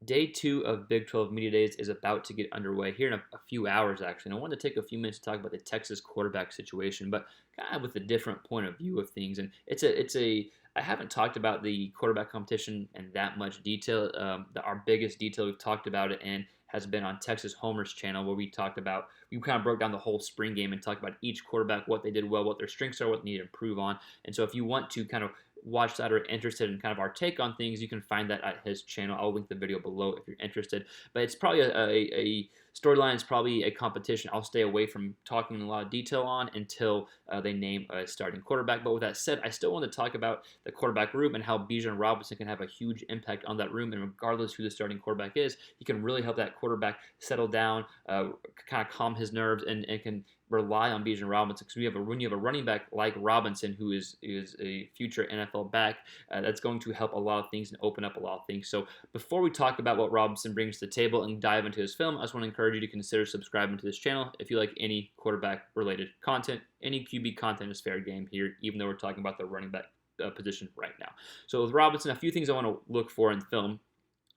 Day two of Big 12 Media Days is about to get underway here in a few hours, actually. And I wanted to take a few minutes to talk about the Texas quarterback situation, but kind of with a different point of view of things. And I haven't talked about the quarterback competition in that much detail. Our biggest detail we've talked about it and has been on Texas Homer's channel, where we kind of broke down the whole spring game and talked about each quarterback, what they did well, what their strengths are, what they need to improve on. And so if you want to kind of watch that or interested in kind of our take on things, you can find that at his channel. I'll link the video below if you're interested. But it's probably a storyline. It's probably a competition I'll stay away from talking in a lot of detail on until they name a starting quarterback. But with that said, I still want to talk about the quarterback room and how Bijan Robinson can have a huge impact on that room. And regardless who the starting quarterback is, he can really help that quarterback settle down, kind of calm his nerves, and can rely on Bijan Robinson, because when you have a running back like Robinson, who is a future NFL back, that's going to help a lot of things and open up a lot of things. So before we talk about what Robinson brings to the table and dive into his film, I just want to encourage you to consider subscribing to this channel if you like any quarterback related content. Any QB content is fair game here, even though we're talking about the running back position right now. So with Robinson, a few things I want to look for in film.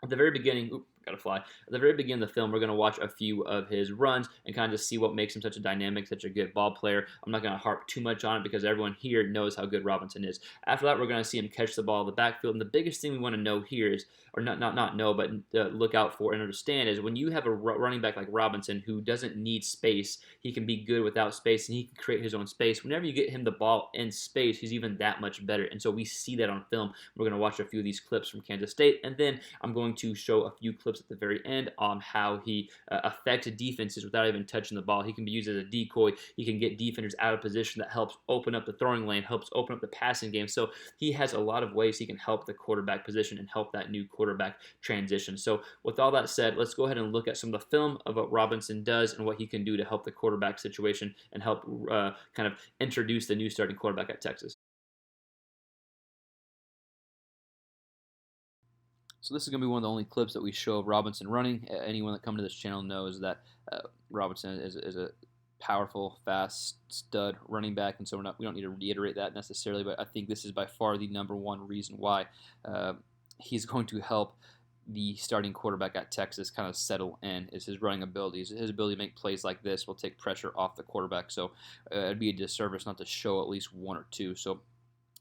At the very beginning, gotta fly. At the very beginning of the film, we're gonna watch a few of his runs and kind of just see what makes him such a dynamic, such a good ball player. I'm not gonna harp too much on it because everyone here knows how good Robinson is. After that, we're gonna see him catch the ball in the backfield, and the biggest thing we want to know here is, or not know, but look out for and understand, is when you have a running back like Robinson who doesn't need space, he can be good without space, and he can create his own space. Whenever you get him the ball in space, he's even that much better, and so we see that on film. We're gonna watch a few of these clips from Kansas State, and then I'm going to show a few clips at the very end on how he affects defenses without even touching the ball. He can be used as a decoy. He can get defenders out of position. That helps open up the throwing lane, helps open up the passing game. So he has a lot of ways he can help the quarterback position and help that new quarterback transition. So with all that said, let's go ahead and look at some of the film of what Robinson does and what he can do to help the quarterback situation and help kind of introduce the new starting quarterback at Texas. So this is going to be one of the only clips that we show of Robinson running. Anyone that comes to this channel knows that Robinson is a powerful, fast stud running back, and so we don't need to reiterate that necessarily, but I think this is by far the number one reason why he's going to help the starting quarterback at Texas kind of settle in, is his running abilities. His ability to make plays like this will take pressure off the quarterback, so it'd be a disservice not to show at least one or two. So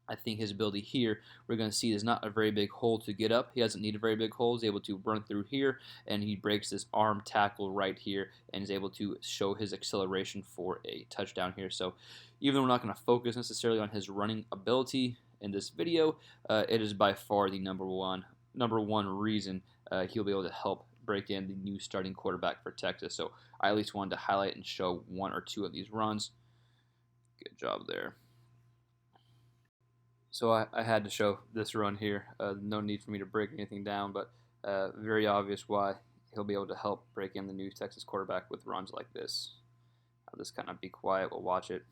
I think his ability here, we're going to see, is not a very big hole to get up. He doesn't need a very big hole. He's able to run through here, and he breaks this arm tackle right here and is able to show his acceleration for a touchdown here. So even though we're not going to focus necessarily on his running ability in this video, it is by far the number one reason he'll be able to help break in the new starting quarterback for Texas. So I at least wanted to highlight and show one or two of these runs. Good job there. So I had to show this run here. No need for me to break anything down, but very obvious why he'll be able to help break in the new Texas quarterback with runs like this. I'll just kind of be quiet. We'll watch it.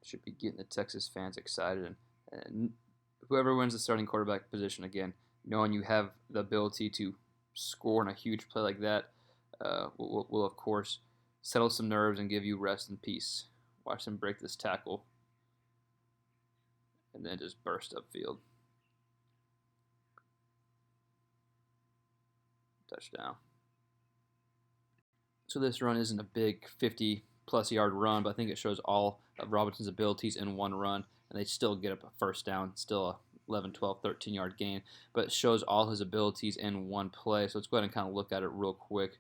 Should be getting the Texas fans excited. And whoever wins the starting quarterback position, again, knowing you have the ability to score in a huge play like that, will of course settle some nerves and give you rest and peace. Watch them break this tackle and then just burst upfield. Touchdown. So this run isn't a big 50-plus yard run, but I think it shows all of Robinson's abilities in one run, and they still get up a first down, still a 11, 12, 13-yard gain, but it shows all his abilities in one play. So let's go ahead and kind of look at it real quick.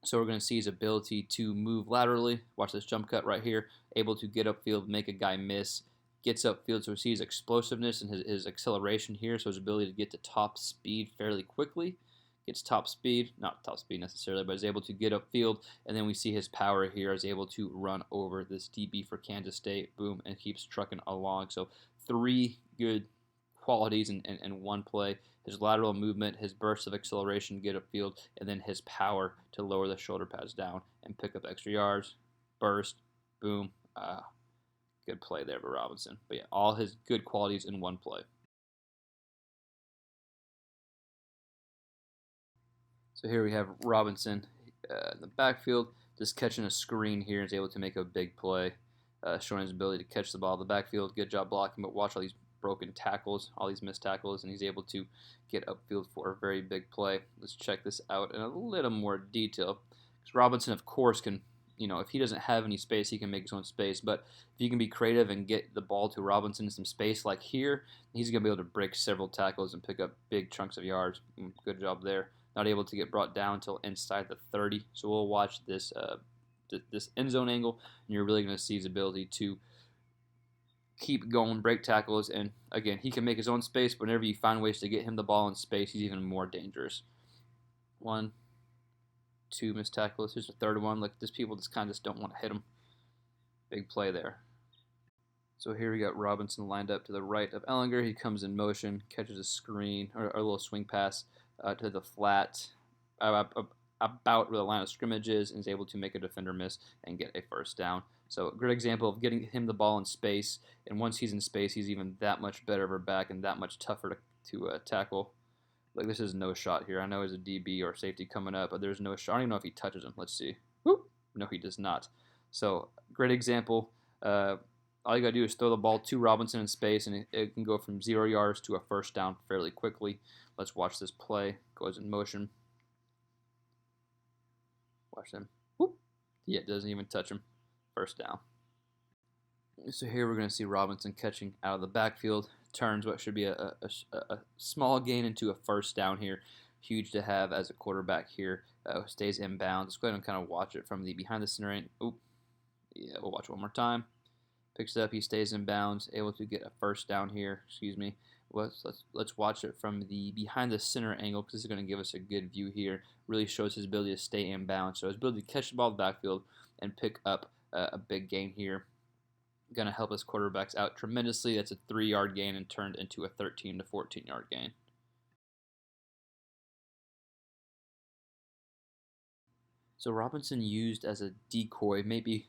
So we're going to see his ability to move laterally. Watch this jump cut right here. Able to get upfield, make a guy miss. Gets upfield, so we see his explosiveness and his acceleration here. So his ability to get to top speed fairly quickly. Gets top speed, not top speed necessarily, but is able to get upfield. And then we see his power here, is able to run over this DB for Kansas State. Boom, and keeps trucking along. So three good qualities in one play. His lateral movement, his burst of acceleration, get upfield, and then his power to lower the shoulder pads down and pick up extra yards. Burst, boom. Good play there for Robinson. But yeah, all his good qualities in one play. So here we have Robinson in the backfield, just catching a screen here, and is able to make a big play. showing his ability to catch the ball in the backfield. Good job blocking, but watch all these broken tackles, all these missed tackles, and he's able to get upfield for a very big play. Let's check this out in a little more detail. Because Robinson, of course, can, if he doesn't have any space, he can make his own space. But if you can be creative and get the ball to Robinson in some space like here, he's going to be able to break several tackles and pick up big chunks of yards. Good job there. Not able to get brought down until inside the 30. So we'll watch this this end zone angle, and you're really going to see his ability to keep going, break tackles, and again, he can make his own space. But whenever you find ways to get him the ball in space, he's even more dangerous. 1, 2 missed tackles. Here's the third one. Look, these people just kind of don't want to hit him. Big play there. So here we got Robinson lined up to the right of Ellinger. He comes in motion, catches a screen or a little swing pass to the flat about where the line of scrimmage is, and is able to make a defender miss and get a first down. So a great example of getting him the ball in space, and once he's in space, he's even that much better of a back and that much tougher to tackle. Like, this is no shot here. I know he's a DB or safety coming up, but there's no shot. I don't even know if he touches him. Let's see. Whoop. No, he does not. So great example. All you got to do is throw the ball to Robinson in space, and it can go from 0 yards to a first down fairly quickly. Let's watch this play. Goes in motion. Watch them. Whoop. Yeah, it doesn't even touch him. First down. So here we're going to see Robinson catching out of the backfield. Turns what should be a small gain into a first down here. Huge to have as a quarterback here. Stays inbound. Let's go ahead and kind of watch it from the behind the center end. Oop. Yeah, we'll watch it one more time. Picks it up. He stays in bounds. Able to get a first down here. Excuse me. Let's watch it from the behind the center angle, because this is going to give us a good view here. Really shows his ability to stay in bounds. So his ability to catch the ball in the backfield and pick up a big gain here. Going to help his quarterbacks out tremendously. That's a 3-yard gain and turned into a 13 to 14-yard gain. So Robinson used as a decoy, maybe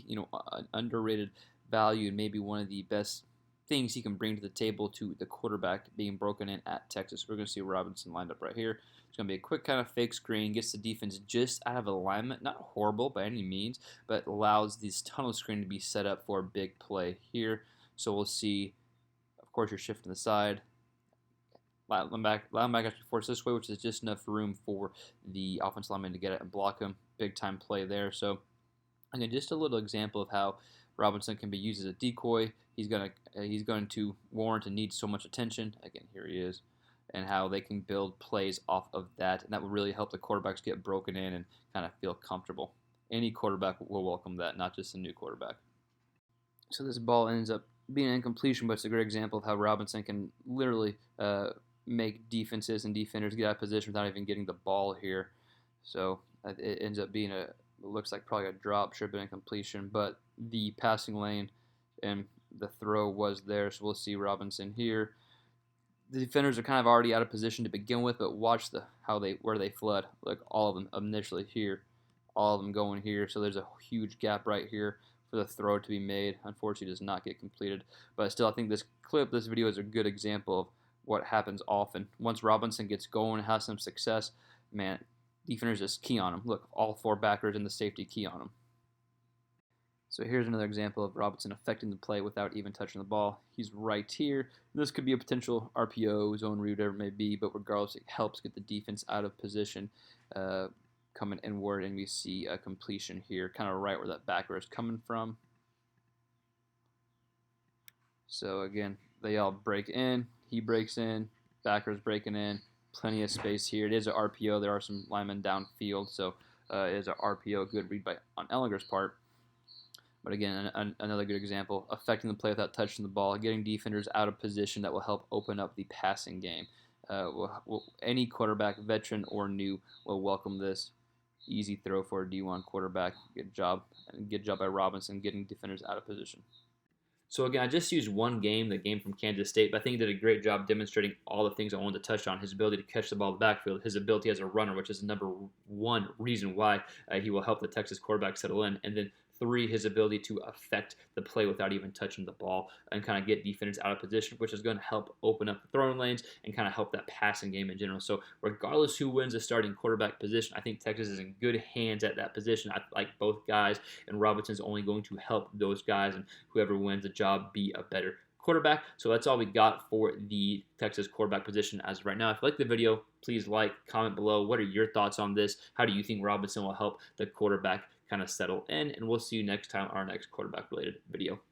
an underrated value, and maybe one of the best things he can bring to the table to the quarterback being broken in at Texas. We're going to see Robinson lined up right here. It's going to be a quick kind of fake screen, gets the defense just out of alignment, not horrible by any means, but allows this tunnel screen to be set up for a big play here. So we'll see, of course, you're shifting the side. Linebacker actually forced this way, which is just enough room for the offensive lineman to get it and block him. Big time play there. So again, just a little example of how Robinson can be used as a decoy. He's going to warrant and need so much attention. Again, here he is, and how they can build plays off of that, and that will really help the quarterbacks get broken in and kind of feel comfortable. Any quarterback will welcome that, not just a new quarterback. So this ball ends up being an incompletion, but it's a great example of how Robinson can literally make defenses and defenders get out of position without even getting the ball here. So it ends up being it looks like probably a drop, should have been a completion, but the passing lane and the throw was there. So we'll see Robinson here. The defenders are kind of already out of position to begin with, but watch where they flood. Look, all of them initially here, all of them going here. So there's a huge gap right here for the throw to be made. Unfortunately, it does not get completed, but still, I think this video is a good example of what happens often. Once Robinson gets going and has some success, man, defenders just key on him. Look, all 4 backers and the safety key on him. So here's another example of Robinson affecting the play without even touching the ball. He's right here. This could be a potential RPO, zone read, whatever it may be, but regardless, it helps get the defense out of position, coming inward, and we see a completion here, kind of right where that backer is coming from. So again, they all break in. He breaks in. Backer's breaking in. Plenty of space here. It is an RPO. There are some linemen downfield, so it is an RPO. Good read on Ellinger's part. But again, another good example, affecting the play without touching the ball, getting defenders out of position that will help open up the passing game. Any quarterback, veteran or new, will welcome this. Easy throw for a D1 quarterback. Good job. And good job by Robinson getting defenders out of position. So again, I just used one game, the game from Kansas State, but I think he did a great job demonstrating all the things I wanted to touch on. His ability to catch the ball in the backfield, his ability as a runner, which is the number one reason why he will help the Texas quarterback settle in, and then 3, his ability to affect the play without even touching the ball and kind of get defenders out of position, which is going to help open up the throwing lanes and kind of help that passing game in general. So regardless who wins the starting quarterback position, I think Texas is in good hands at that position. I like both guys, and Robinson's only going to help those guys, and whoever wins the job be a better quarterback. So that's all we got for the Texas quarterback position as of right now. If you like the video, please like, comment below. What are your thoughts on this? How do you think Robinson will help the quarterback kind of settle in? And we'll see you next time on our next quarterback related video.